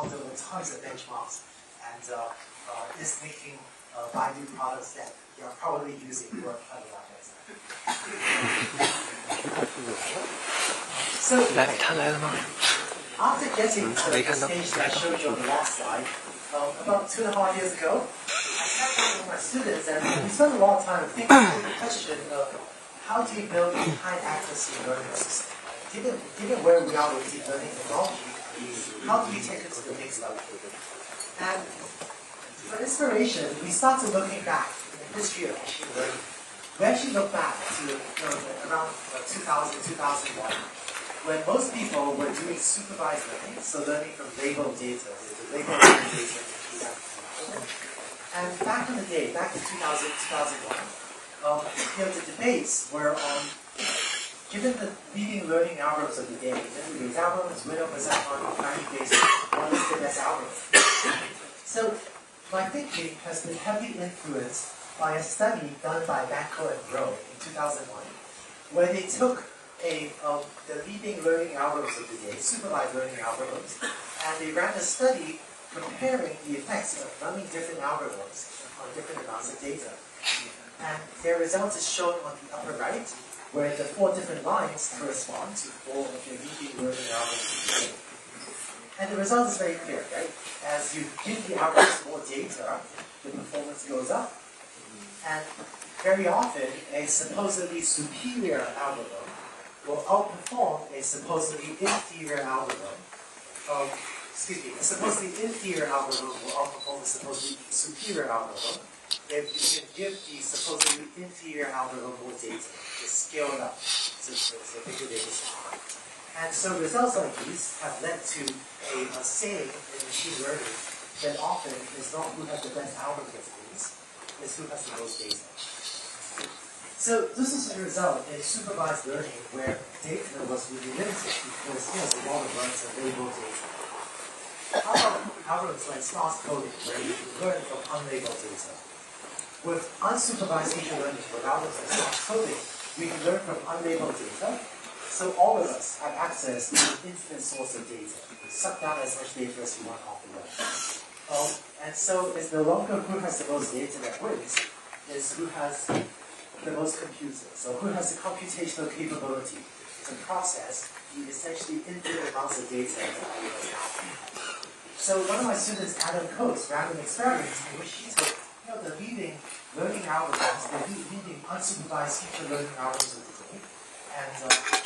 out there with tons of benchmarks and is making Baidu products that you're probably using for other projects. So, after getting to the stage that I showed you on the last slide, about 2.5 years ago, I sat down with my students and we spent a lot of time thinking through the question of how do you build a high accuracy learning system? Given where we are with deep learning technology, how do we take it to the next level? And for inspiration, we started looking back in the history of machine learning. We actually look back to around 2000, 2001, when most people were doing supervised learning, so learning from labeled data, and back in the day, back in 2000, 2001, the debates were on, given the leading learning algorithms of the day, these algorithms, window perceptron, primary basic, what is the best algorithm? So my thinking has been heavily influenced by a study done by Banco and Bro in 2001, where they took the leading learning algorithms of the day, supervised learning algorithms, and they ran a study comparing the effects of running different algorithms on different amounts of data. And their results is shown on the upper right, where the 4 different lines correspond to 4 of the leading learning algorithms. And the result is very clear, right? As you give the algorithms more data, the performance goes up. And very often, a supposedly superior algorithm will outperform a supposedly inferior algorithm. A supposedly inferior algorithm will outperform a supposedly superior algorithm if you can give the supposedly inferior algorithm more data, just scale it up to a bigger data set. And so results like these have led to a saying in machine learning that often is not who has the best algorithms, it's who has the most data. So this is a result in supervised learning where data was really limited because there's a lot of runs of labeled data. How about algorithms like sparse coding, where you can learn from unlabeled data? With unsupervised feature learning, with algorithms like sparse coding, we can learn from unlabeled data. So all of us have access to an infinite source of data. We suck down as much data as we want off the web. And so it's no longer who has the most data that wins, it's who has the most computers. So who has the computational capability to process the essentially infinite amounts of data that all of us have. So one of my students, Adam Coates, ran an experiment in which he took the leading learning algorithms, the leading unsupervised feature learning algorithms of the day, and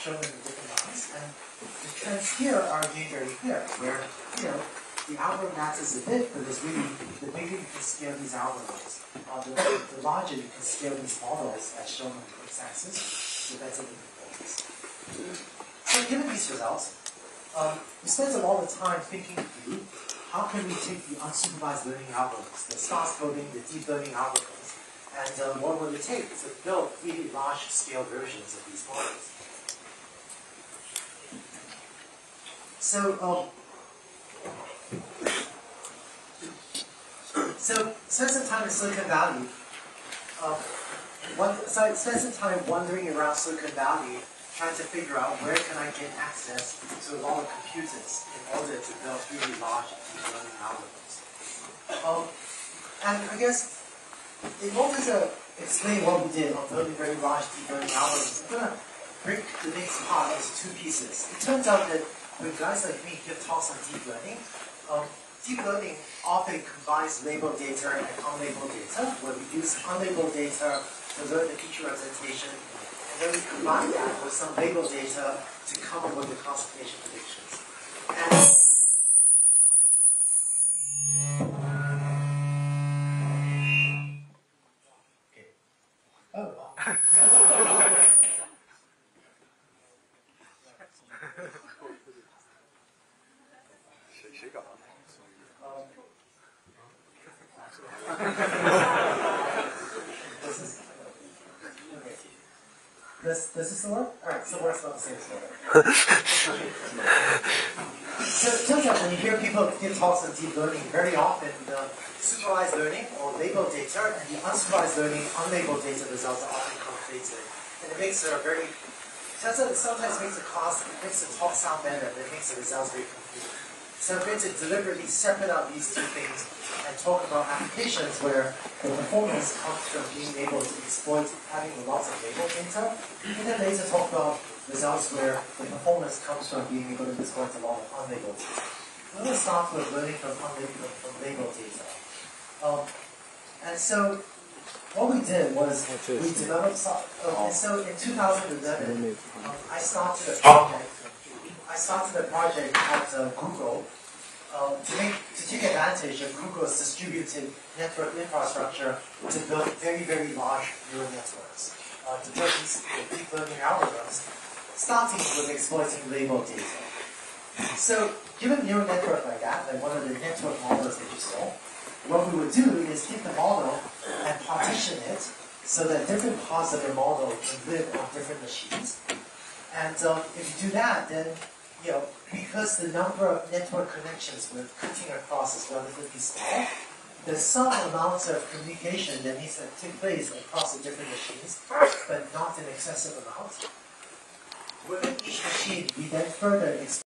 show them in different lines. And the trends here are again very clear, where the algorithm matters a bit, but it's really the bigger you can scale these algorithms, the larger you can scale these models as shown on the x-axis, the better the performance. So given these results, we spent a lot of time thinking through how can we take the unsupervised learning algorithms, the sparse coding, the deep learning algorithms, and what will it take to build really large-scale versions of these models. So spend some time in Silicon Valley. Spend some time wandering around Silicon Valley, trying to figure out where can I get access to a lot of computers in order to build really large deep learning algorithms. And I guess in order to explain what we did on building very large deep learning algorithms, I'm going to break the next part into 2 pieces. It turns out that when guys like me give talks on deep learning often combines labeled data and unlabeled data, where we use unlabeled data to learn the feature representation, and then we combine that with some labeled data to come up with the classification predictions. Does this work? Alright, so we're about the same story. So it turns out when you hear people give talks on deep learning, very often the supervised learning or labeled data and the unsupervised learning, unlabeled data results are often conflated. And it makes it sometimes makes the talk sound better, but it makes the results very confusing. So I'm going to deliberately separate out these two things and talk about applications where the performance comes from being able to exploit having lots of label data, and then later talk about results where the performance comes from being able to exploit a lot of unlabeled data. I'm going to start with learning from labeled data. And so what we did was we developed so in 2011 I started a project at Google to take advantage of Google's distributed network infrastructure to build very, very large neural networks, to build these deep learning algorithms, starting with exploiting labeled data. So given a neural network like that, like one of the network models that you saw, what we would do is take the model and partition it so that different parts of the model can live on different machines. And if you do that, then because the number of network connections we're cutting across is relatively small, there's some amount of communication that needs to take place across the different machines, but not an excessive amount. Within each machine, we then further